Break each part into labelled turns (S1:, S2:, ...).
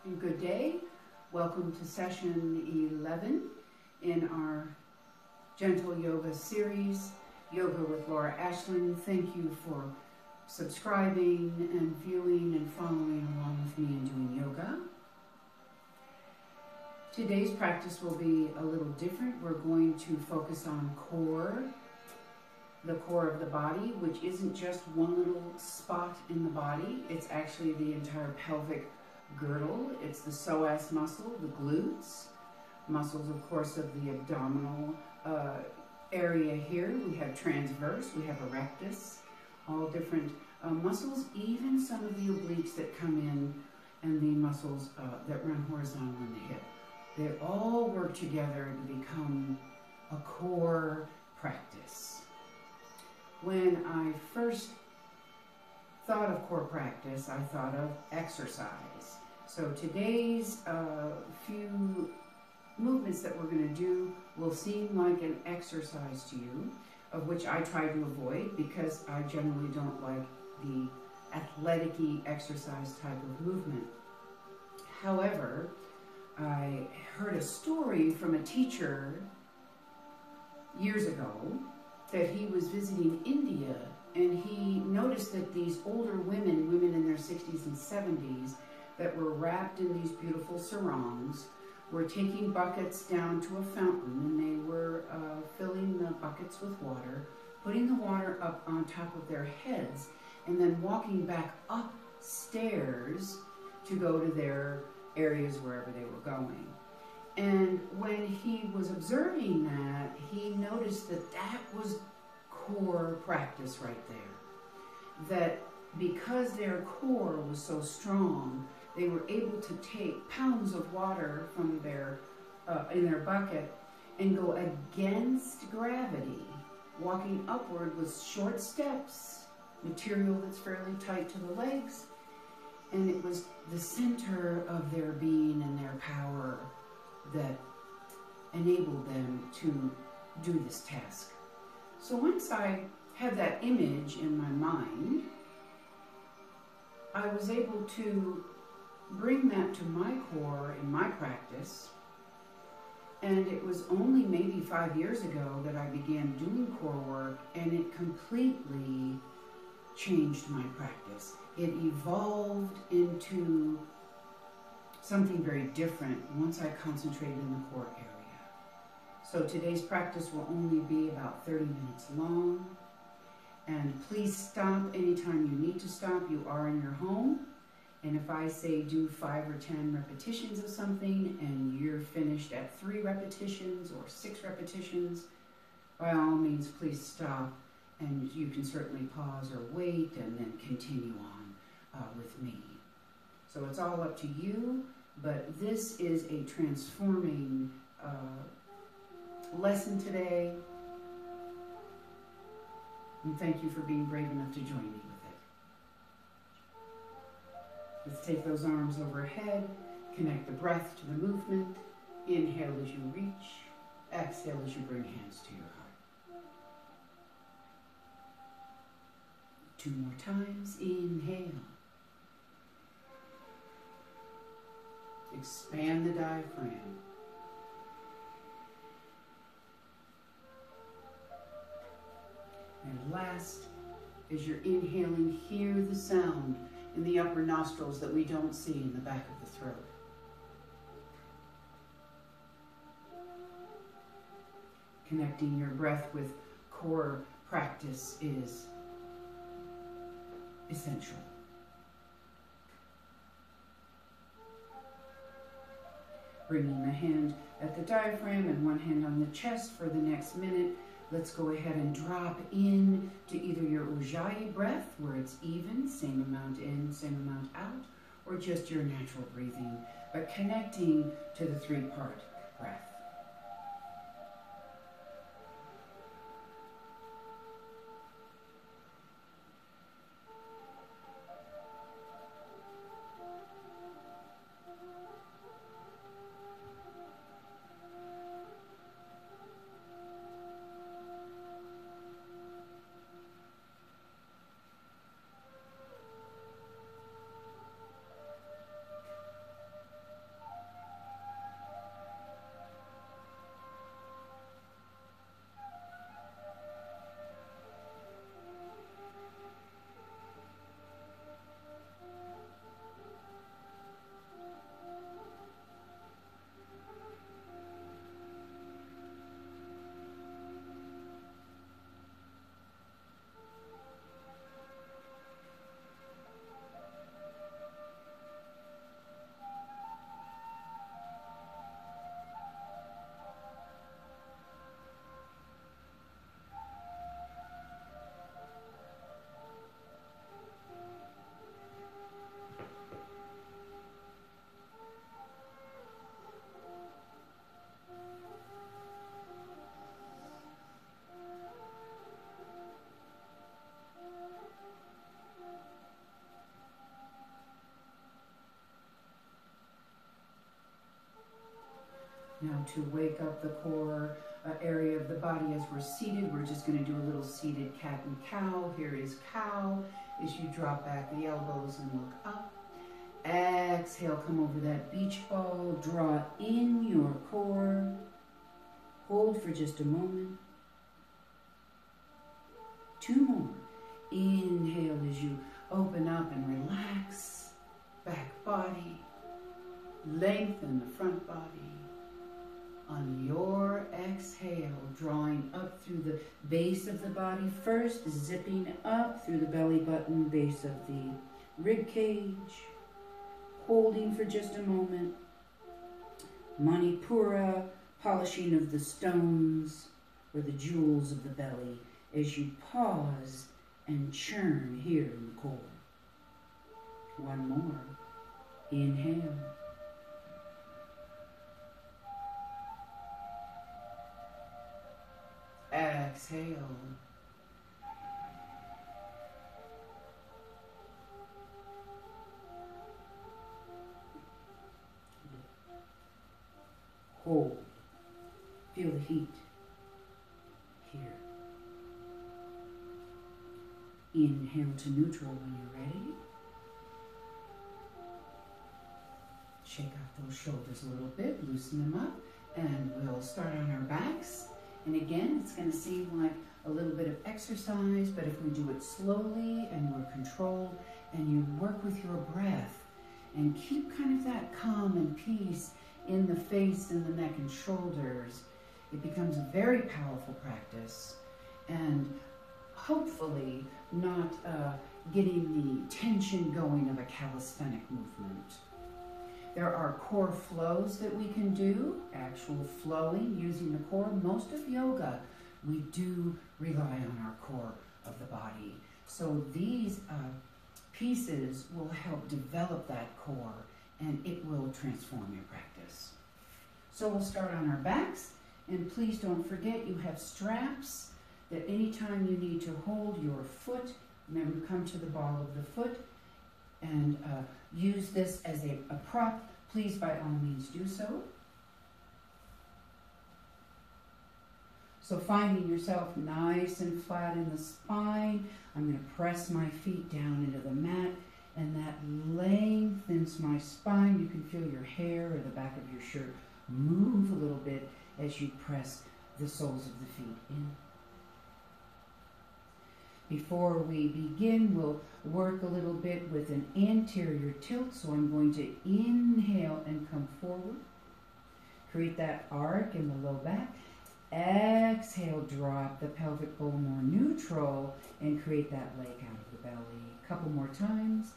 S1: And good day. Welcome to session 11 in our Gentle Yoga series, Yoga with Laura Ashland. Thank you for subscribing and viewing and following along with me in doing yoga. Today's practice will be a little different. We're going to focus on core, the core of the body, which isn't just one little spot in the body. It's actually the entire pelvic girdle. It's the psoas muscle, the glutes, muscles, of course, of the abdominal area here. We have transverse, we have erectus, all different muscles, even some of the obliques that come in and the muscles that run horizontal in the hip. They all work together to become a core practice. When I first thought of core practice, I thought of exercise. So today's few movements that we're going to do will seem like an exercise to you, of which I try to avoid because I generally don't like the athletic-y exercise type of movement. However, I heard a story from a teacher years ago that he was visiting India, and he noticed that these older women in their 60s and 70s, that were wrapped in these beautiful sarongs, were taking buckets down to a fountain, and they were filling the buckets with water, putting the water up on top of their heads, and then walking back upstairs to go to their areas wherever they were going. And when he was observing that, he noticed that that was core practice right there. That because their core was so strong, they were able to take pounds of water from their in their bucket and go against gravity, walking upward with short steps, material that's fairly tight to the legs, and it was the center of their being and their power that enabled them to do this task. So once I had that image in my mind, I was able to bring that to my core in my practice, and it was only maybe 5 years ago that I began doing core work, and it completely changed my practice. It evolved into something very different once I concentrated in the core area. So today's practice will only be about 30 minutes long, and please stop anytime you need to stop. You are in your home. And if I say do 5 or 10 repetitions of something and you're finished at 3 repetitions or 6 repetitions, by all means, please stop, and you can certainly pause or wait and then continue on with me. So it's all up to you, but this is a transforming lesson today. And thank you for being brave enough to join me with it. Let's take those arms overhead, connect the breath to the movement. Inhale as you reach, exhale as you bring hands to your heart. 2 more times, inhale. Expand the diaphragm. And last, as you're inhaling, hear the sound in the upper nostrils that we don't see in the back of the throat. Connecting your breath with core practice is essential. Bringing the hand at the diaphragm and one hand on the chest for the next minute. Let's go ahead and drop in to either your Ujjayi breath, where it's even, same amount in, same amount out, or just your natural breathing, but connecting to the 3-part breath. Now to wake up the core area of the body as we're seated, we're just going to do a little seated cat and cow. Here is cow. As you drop back the elbows and look up. Exhale, come over that beach ball. Draw in your core. Hold for just a moment. 2 more. Inhale as you open up and relax. Back body. Lengthen the front body. On your exhale, drawing up through the base of the body first, zipping up through the belly button, base of the rib cage. Holding for just a moment. Manipura, polishing of the stones or the jewels of the belly as you pause and churn here in the core. 1 more. Inhale. Exhale. Hold. Feel the heat here. Inhale to neutral when you're ready. Shake out those shoulders a little bit, loosen them up, and we'll start on our backs. And again, it's going to seem like a little bit of exercise, but if we do it slowly and we're controlled and you work with your breath and keep kind of that calm and peace in the face and the neck and shoulders, it becomes a very powerful practice and hopefully not getting the tension going of a calisthenic movement. There are core flows that we can do, actual flowing using the core. Most of yoga, we do rely on our core of the body. So these pieces will help develop that core and it will transform your practice. So we'll start on our backs, and please don't forget you have straps that anytime you need to hold your foot, remember, come to the ball of the foot and use this as a prop. Please, by all means, do so. So finding yourself nice and flat in the spine, I'm going to press my feet down into the mat, and that lengthens my spine. You can feel your hair or the back of your shirt move a little bit as you press the soles of the feet in. Before we begin, we'll work a little bit with an anterior tilt. So I'm going to inhale and come forward. Create that arc in the low back. Exhale, drop the pelvic bowl more neutral and create that lake out of the belly. A couple more times.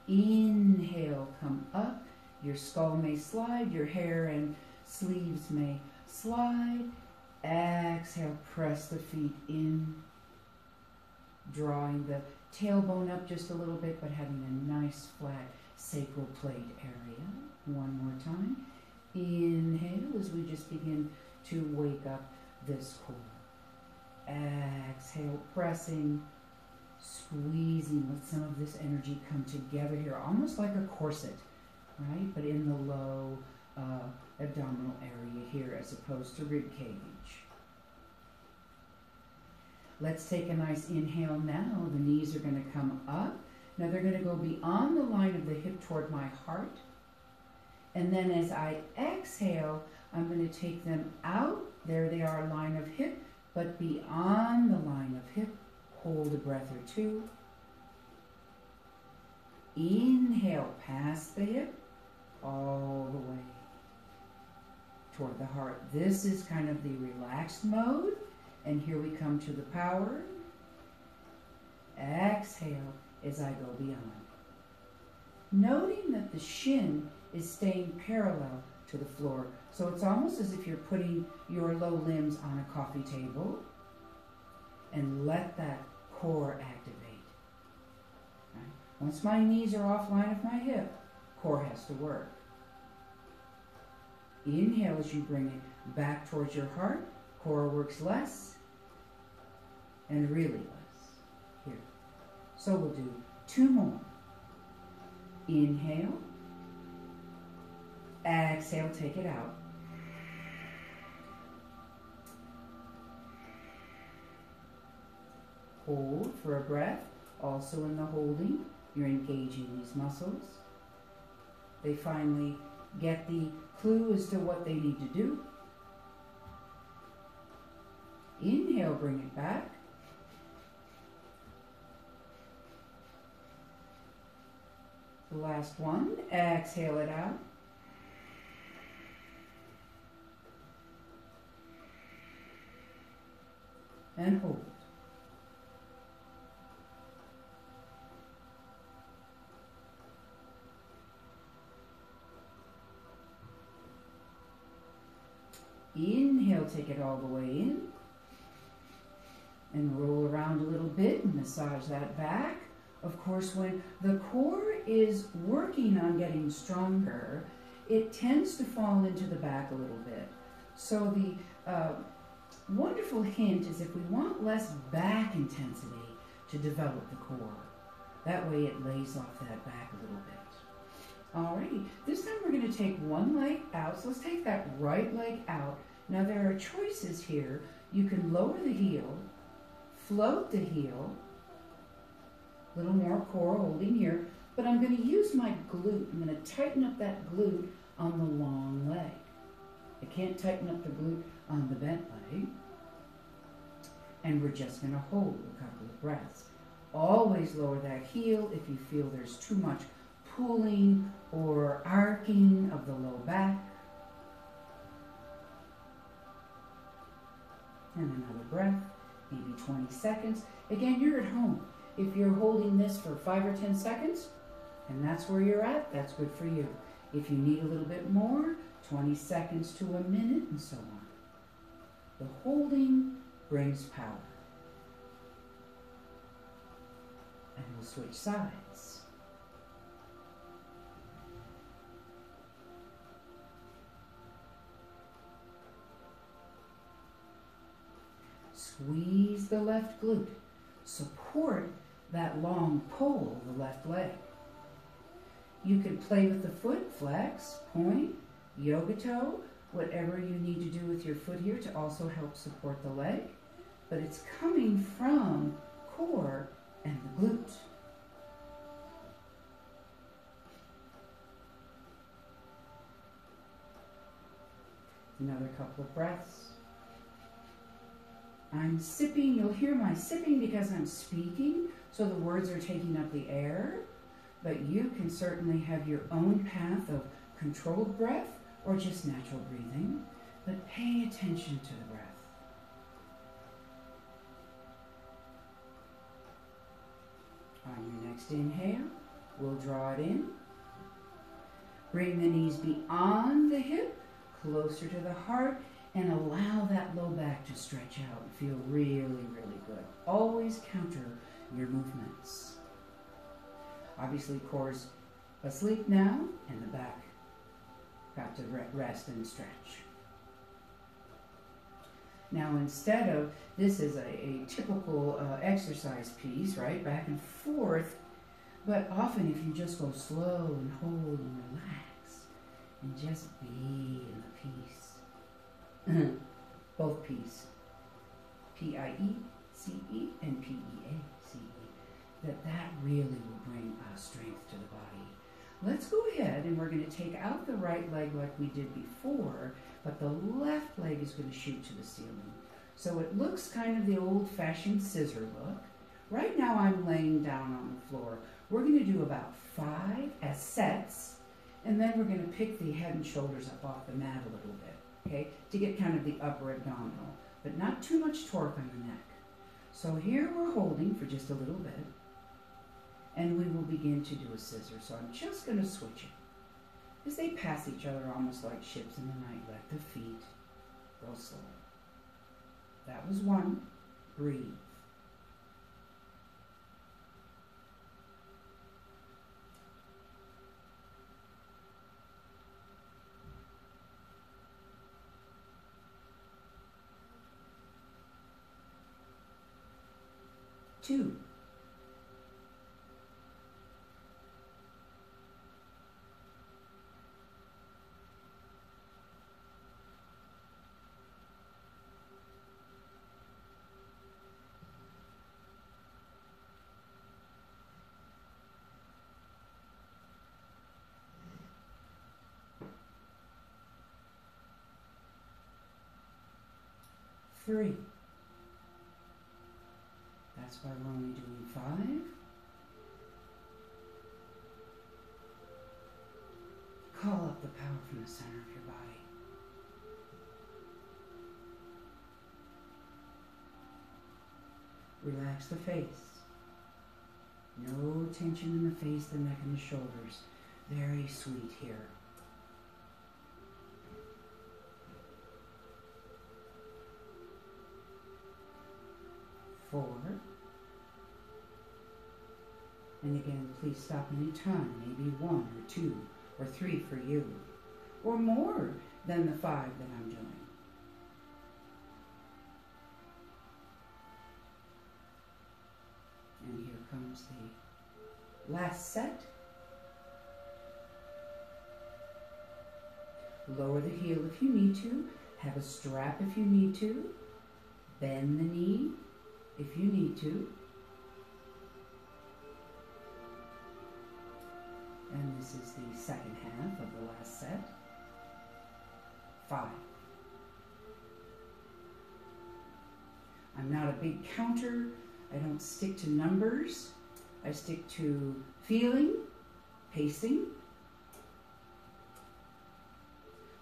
S1: Inhale, come up. Your skull may slide, your hair and sleeves may slide. Exhale, press the feet in. Drawing the tailbone up just a little bit, but having a nice flat sacral plate area. 1 more time. Inhale as we just begin to wake up this core. Exhale, pressing, squeezing, let some of this energy come together here, almost like a corset, right? But in the low abdominal area here as opposed to rib cage. Let's take a nice inhale now. The knees are going to come up. Now they're going to go beyond the line of the hip toward my heart. And then as I exhale, I'm going to take them out. There they are, line of hip, but beyond the line of hip. Hold a breath or 2. Inhale, past the hip, all the way toward the heart. This is kind of the relaxed mode. And here we come to the power. Exhale as I go beyond. Noting that the shin is staying parallel to the floor. So it's almost as if you're putting your low limbs on a coffee table. And let that core activate. Right? Once my knees are off line of my hip, core has to work. Inhale as you bring it back towards your heart. Core works less. And really less. Here. So we'll do 2 more. Inhale. Exhale, take it out. hold for a breath. Also in the holding, you're engaging these muscles. They finally get the clue as to what they need to do. Inhale, bring it back. The last one, exhale it out. And hold. Inhale, take it all the way in. And roll around a little bit and massage that back. Of course, when the core is working on getting stronger, it tends to fall into the back a little bit. So the wonderful hint is if we want less back intensity to develop the core, that way it lays off that back a little bit. Alrighty, this time we're going to take one leg out. So let's take that right leg out. Now there are choices here. You can lower the heel, float the heel, a little more core holding here, but I'm going to use my glute. I'm going to tighten up that glute on the long leg. I can't tighten up the glute on the bent leg. And we're just going to hold a couple of breaths. Always lower that heel if you feel there's too much pulling or arcing of the low back. And another breath, maybe 20 seconds. Again, you're at home. If you're holding this for 5 or 10 seconds, and that's where you're at, that's good for you. If you need a little bit more, 20 seconds to a minute, and so on. The holding brings power. And we'll switch sides. Squeeze the left glute. Support that long pole, the left leg. You can play with the foot, flex, point, yoga toe, whatever you need to do with your foot here to also help support the leg. But it's coming from core and the glute. Another couple of breaths. I'm sipping. You'll hear my sipping because I'm speaking, so the words are taking up the air. But you can certainly have your own path of controlled breath or just natural breathing. But pay attention to the breath. On your next inhale, we'll draw it in. Bring the knees beyond the hip, closer to the heart, and allow that low back to stretch out and feel really, really good. Always counter your movements. Obviously, core's asleep now, and the back got to rest and stretch. Now, instead of, this is a typical exercise piece, right? Back and forth. But often if you just go slow and hold and relax and just be in the peace. Both P's. P-I-E-C-E and P-E-A-C-E. That really will bring strength to the body. Let's go ahead and we're going to take out the right leg like we did before, but the left leg is going to shoot to the ceiling. So it looks kind of the old-fashioned scissor look. Right now I'm laying down on the floor. We're going to do about 5 as sets, and then we're going to pick the head and shoulders up off the mat a little bit, okay, to get kind of the upper abdominal, but not too much torque on the neck. So here we're holding for just a little bit, and we will begin to do a scissor. So I'm just going to switch it. As they pass each other almost like ships in the night, let the feet go slow. That was 1. Breathe. 2. 3. That's why we're only doing 5. Call up the power from the center of your body. Relax the face. No tension in the face, the neck, and the shoulders. Very sweet here. 4. And again, please stop any time, maybe 1 or 2 or 3 for you, or more than the 5 that I'm doing. And here comes the last set. Lower the heel if you need to. Have a strap if you need to. Bend the knee if you need to. And this is the second half of the last set. 5. I'm not a big counter. I don't stick to numbers. I stick to feeling, pacing.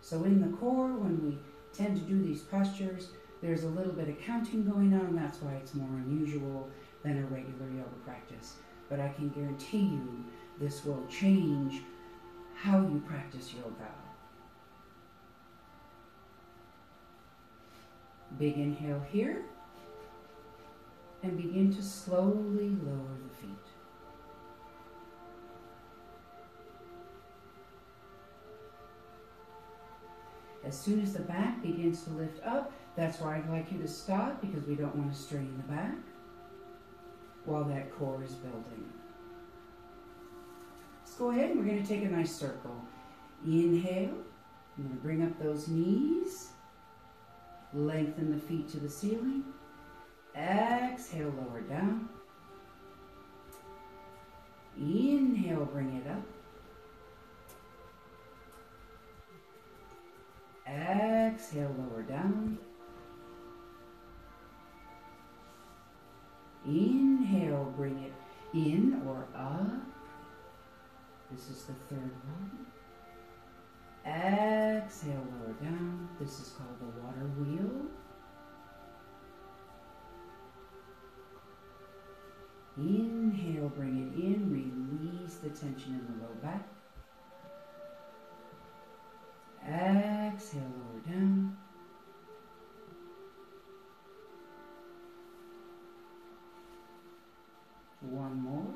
S1: So in the core, when we tend to do these postures, there's a little bit of counting going on. That's why it's more unusual than a regular yoga practice. But I can guarantee you this will change how you practice yoga. Big inhale here. And begin to slowly lower the feet. As soon as the back begins to lift up, that's where I'd like you to stop, because we don't want to strain the back while that core is building. Let's go ahead and we're going to take a nice circle. Inhale. I'm going to bring up those knees. Lengthen the feet to the ceiling. Exhale, lower down. Inhale, bring it up. Exhale, lower down. Inhale, bring it in or up. This is the third one. Exhale, lower down. This is called the water wheel. Inhale, bring it in, release the tension in the low back. Exhale, lower down. One more.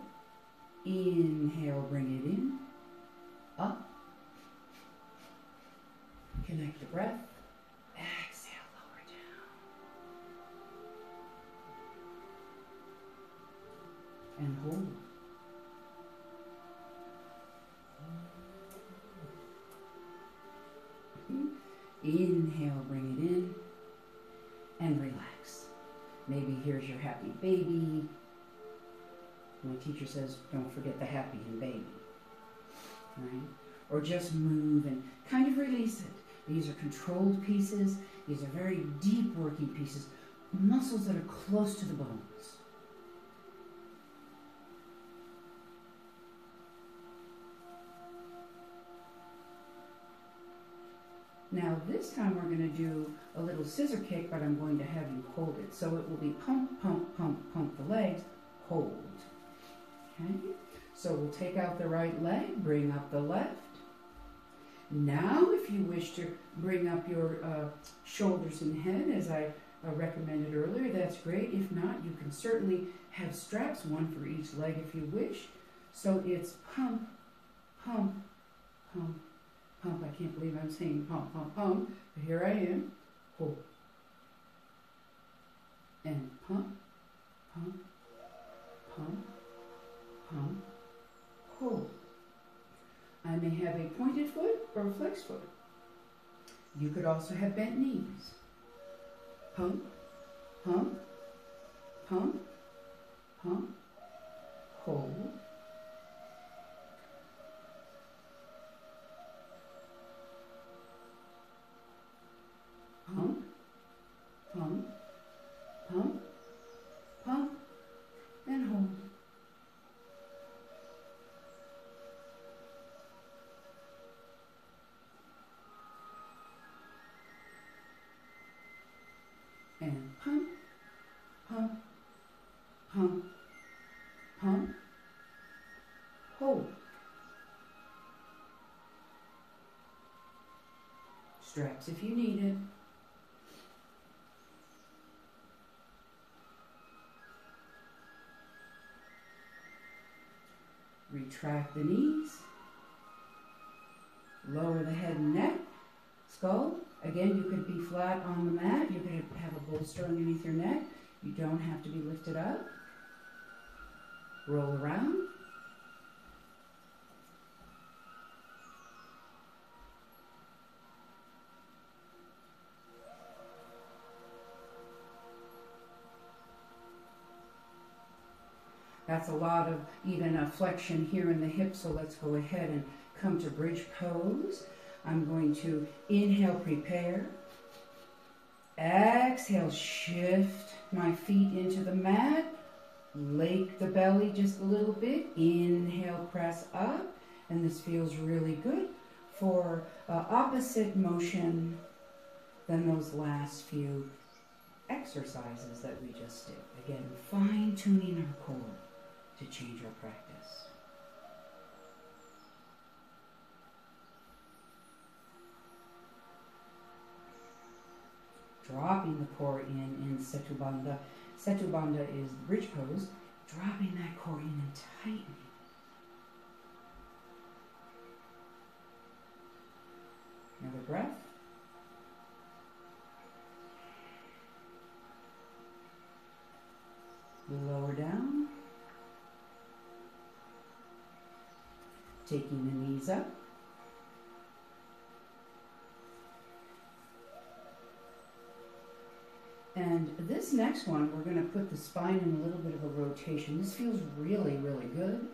S1: Inhale, bring it in, up. Connect the breath. Exhale, lower down. And hold. Inhale, bring it in, and relax. Maybe here's your happy baby. My teacher says, don't forget the happy and baby. Right? Or just move and kind of release it. These are controlled pieces. These are very deep working pieces. Muscles that are close to the bones. Now this time we're going to do a little scissor kick, but I'm going to have you hold it. So it will be pump, pump, pump, pump the legs, hold. Okay? So we'll take out the right leg, bring up the left. Now if you wish to bring up your shoulders and head, as I recommended earlier, that's great. If not, you can certainly have straps, one for each leg if you wish. So it's pump, pump, pump, pump. I can't believe I'm saying pump, pump, pump, but here I am. Hold. And pump, pump, pump, pump, hold. I may have a pointed foot or a flexed foot. You could also have bent knees. Pump, pump, pump, pump, hold. Pump, pump, pump, pump, hold. Straps if you need it. Retract the knees. Lower the head and neck, skull. Again, you could be flat on the mat. You could have a bolster underneath your neck. You don't have to be lifted up. Roll around. That's a lot of even a flexion here in the hips, so let's go ahead and come to bridge pose. I'm going to inhale, prepare. Exhale, shift my feet into the mat. Lake the belly just a little bit. Inhale, press up. And this feels really good for opposite motion than those last few exercises that we just did. Again, fine-tuning our core to change our practice. Dropping the core in Setu Bandha. Setu Bandha is the bridge pose. Dropping that core in and tightening. Another breath. Lower down. Taking the knees up. And this next one, we're going to put the spine in a little bit of a rotation. This feels really, really good.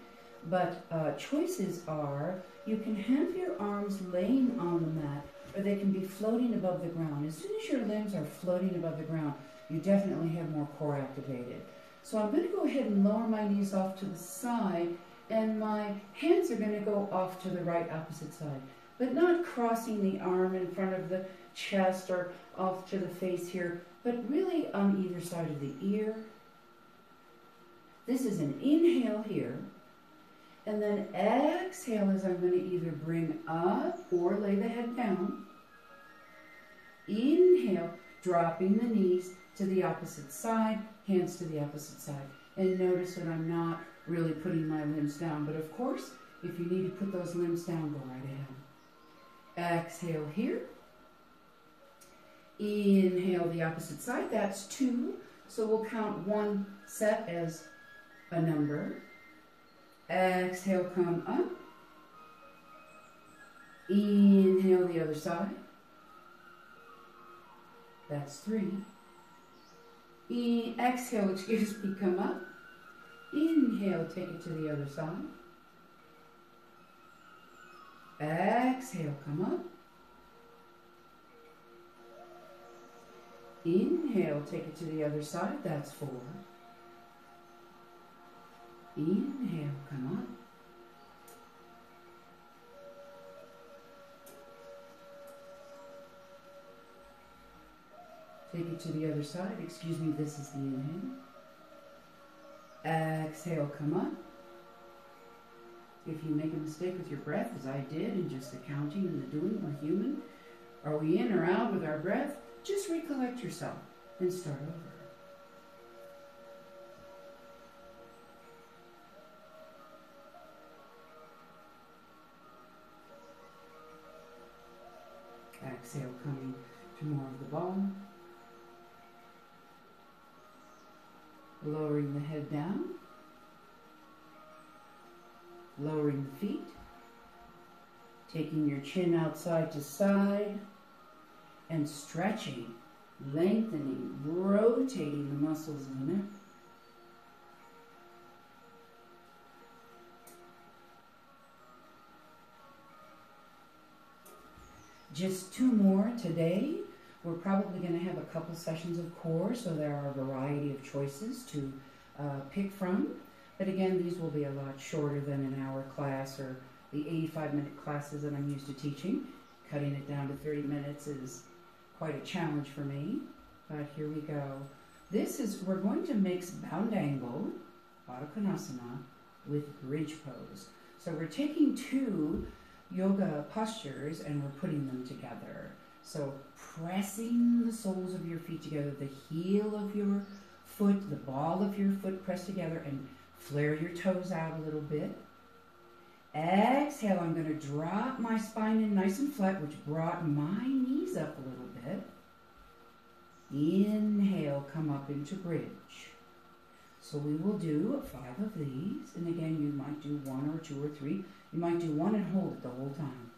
S1: But choices are, you can have your arms laying on the mat, or they can be floating above the ground. As soon as your limbs are floating above the ground, you definitely have more core activated. So I'm going to go ahead and lower my knees off to the side, and my hands are going to go off to the right opposite side, but not crossing the arm in front of the chest or off to the face here, but really on either side of the ear. This is an inhale here, and then exhale as I'm going to either bring up or lay the head down. Inhale, dropping the knees to the opposite side, hands to the opposite side. And notice that I'm not really putting my limbs down, but of course, if you need to put those limbs down, go right ahead. Exhale here. Inhale the opposite side, that's 2. So we'll count 1 set as a number. Exhale, come up. Inhale the other side. That's 3. Exhale, excuse me, come up. Inhale, take it to the other side. Exhale, come up. Inhale, take it to the other side. That's 4. Inhale, come up. Take it to the other side. Excuse me, this is the inhale. Exhale, come up. If you make a mistake with your breath, as I did, and just the counting and the doing, we're human. Are we in or out with our breath? Just recollect yourself and start over. Exhale, coming to more of the ball. Lowering the head down. Lowering the feet. Taking your chin outside to side. And stretching, lengthening, rotating the muscles in the neck. Just 2 more today. We're probably going to have a couple sessions of core, so there are a variety of choices to pick from. But again, these will be a lot shorter than an hour class or the 85-minute classes that I'm used to teaching. Cutting it down to 30 minutes is quite a challenge for me, but here we go. we're going to mix bound angle, Baddha Konasana, with bridge pose. So we're taking two yoga postures and we're putting them together. So pressing the soles of your feet together, the heel of your foot, the ball of your foot pressed together, and flare your toes out a little bit. Exhale, I'm going to drop my spine in nice and flat, which brought my knees up a little bit. Inhale, come up into bridge. So we will do 5 of these, and again, you might do 1 or 2 or 3. You might do 1 and hold it the whole time.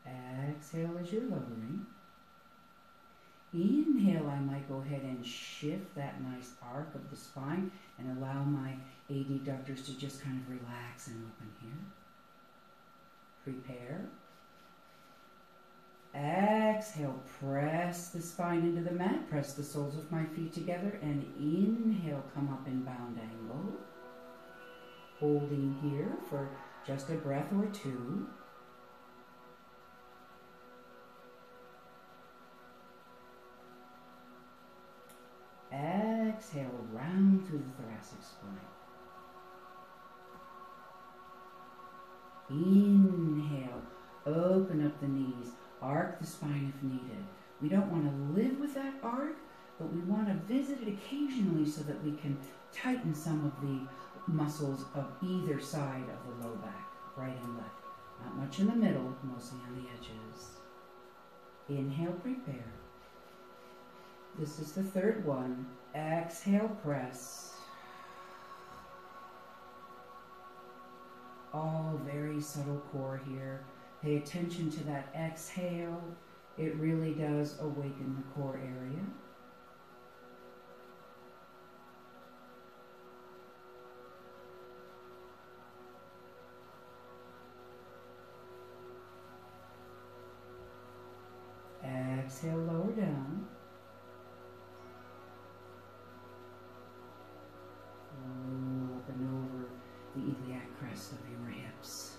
S1: Exhale as you're lowering. Inhale, I might go ahead and shift that nice arc of the spine and allow my adductors to just kind of relax and open here. Prepare. Exhale, press the spine into the mat, press the soles of my feet together, and inhale, come up in bound angle. Holding here for just a breath or 2. Exhale, round through the thoracic spine. Inhale, open up the knees, arc the spine if needed. We don't want to live with that arc, but we want to visit it occasionally so that we can tighten some of the muscles of either side of the low back, right and left. Not much in the middle, mostly on the edges. Inhale, prepare. This is the 3rd one. Exhale, press. All very subtle core here. Pay attention to that exhale. It really does awaken the core area. Exhale, lower down. Roll up and over the iliac crest of your hips.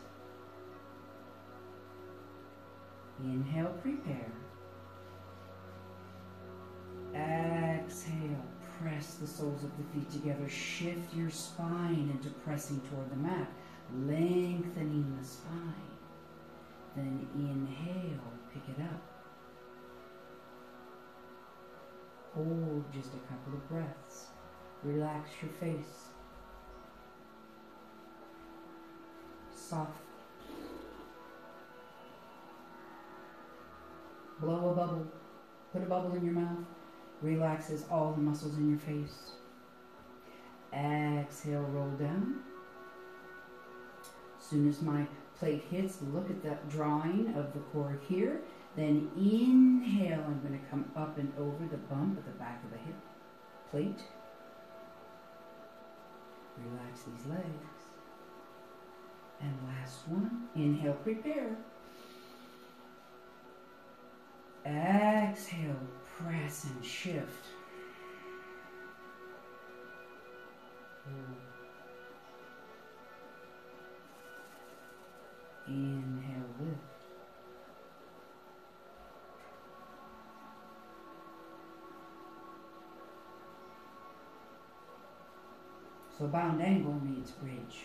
S1: Inhale, prepare. Exhale, press the soles of the feet together. Shift your spine into pressing toward the mat, lengthening the spine. Then inhale, pick it up. Hold just a couple of breaths. Relax your face. Soft. Blow a bubble. Put a bubble in your mouth. Relaxes all the muscles in your face. Exhale, roll down. As soon as my plate hits, look at that drawing of the core here. Then inhale, I'm going to come up and over the bump at the back of the hip plate. Relax these legs. And last one, inhale, prepare. Exhale, press and shift. Inhale, lift. So bound angle means bridge.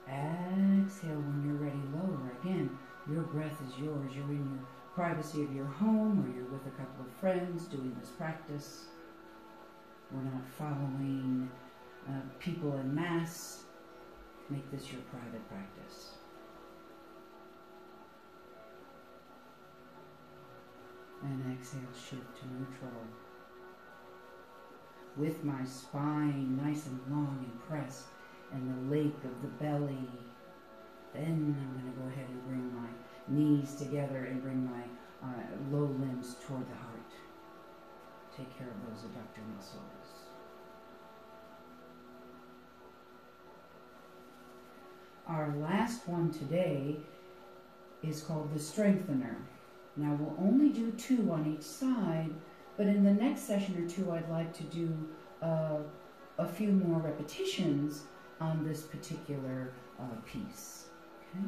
S1: Exhale when you're ready, lower. Again, your breath is yours. You're in your privacy of your home, or you're with a couple of friends doing this practice. We're not following people en masse. Make this your private practice. And exhale, shift to neutral. With my spine nice and long and pressed, and the lake of the belly. Then I'm going to go ahead and bring my knees together and bring my low limbs toward the heart. Take care of those adductor muscles. Our last one today is called the strengthener. Now we'll only do 2 on each side, but in the next session or 2 I'd like to do a few more repetitions on this particular piece. Okay?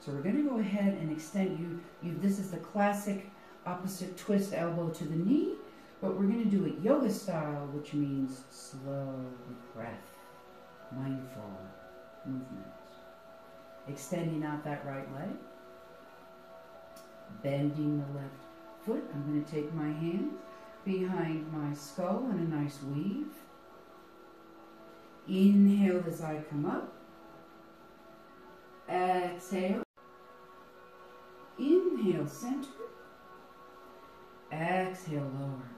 S1: So we're going to go ahead and extend this is the classic opposite twist elbow to the knee, but we're going to do it yoga style, which means slow breath, mindful movement. Extending out that right leg, bending the left foot. I'm going to take my hands behind my skull in a nice weave. Inhale as I come up. Exhale. Inhale, center. Exhale, lower.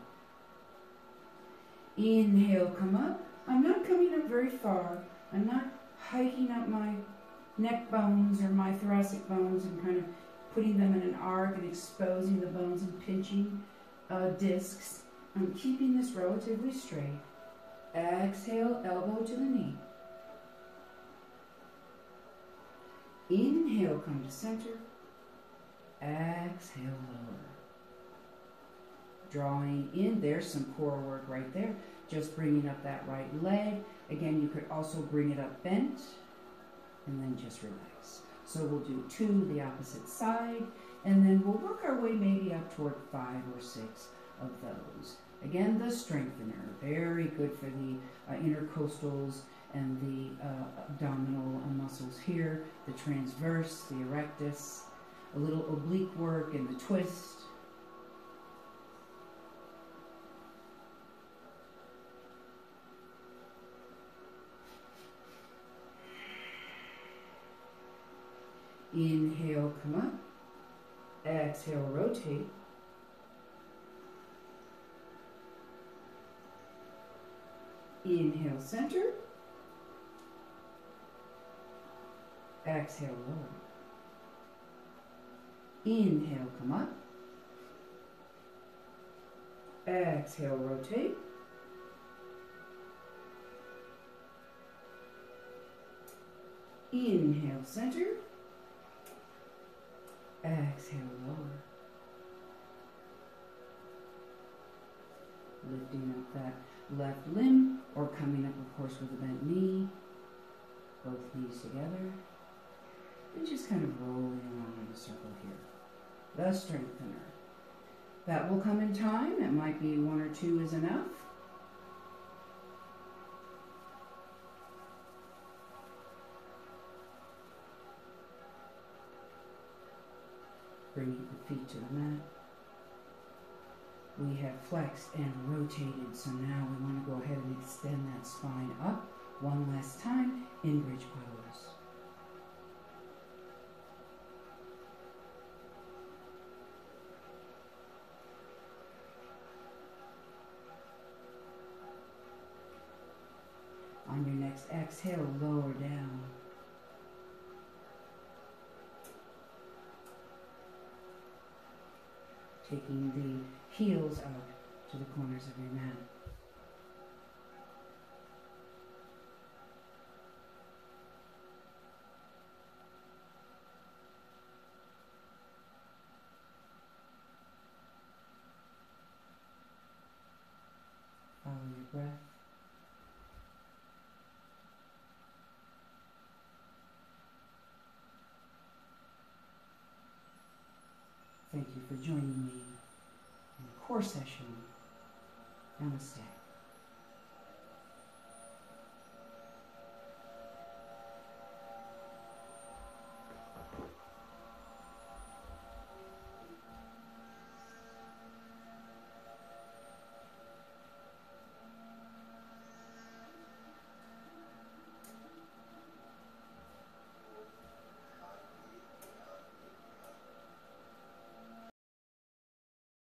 S1: Inhale, come up. I'm not coming up very far. I'm not hiking up my neck bones or my thoracic bones and kind of putting them in an arc and exposing the bones and pinching discs. I'm keeping this relatively straight. Exhale, elbow to the knee. Inhale, come to center. Exhale, lower. Drawing in, there's some core work right there. Just bringing up that right leg. Again, you could also bring it up bent and then just relax. So we'll do 2 the opposite side, and then we'll work our way maybe up toward 5 or 6 of those. Again, the strengthener, very good for the intercostals and the abdominal muscles here, the transverse, the erectus, a little oblique work in the twist. Inhale, come up. Exhale, rotate. Inhale, center. Exhale, lower. Inhale, come up. Exhale, rotate. Inhale, center. Exhale, lower. Lifting up that left limb, or coming up, of course, with a bent knee. Both knees together. And just kind of rolling around in a circle here. The strengthener. That will come in time. It might be 1 or 2 is enough. Bringing the feet to the mat. We have flexed and rotated, so now we want to go ahead and extend that spine up one last time in bridge pose. On your next exhale, lower down. Taking the heels out to the corners of your mat. Follow your breath. Thank you for joining me in the core session. Namaste.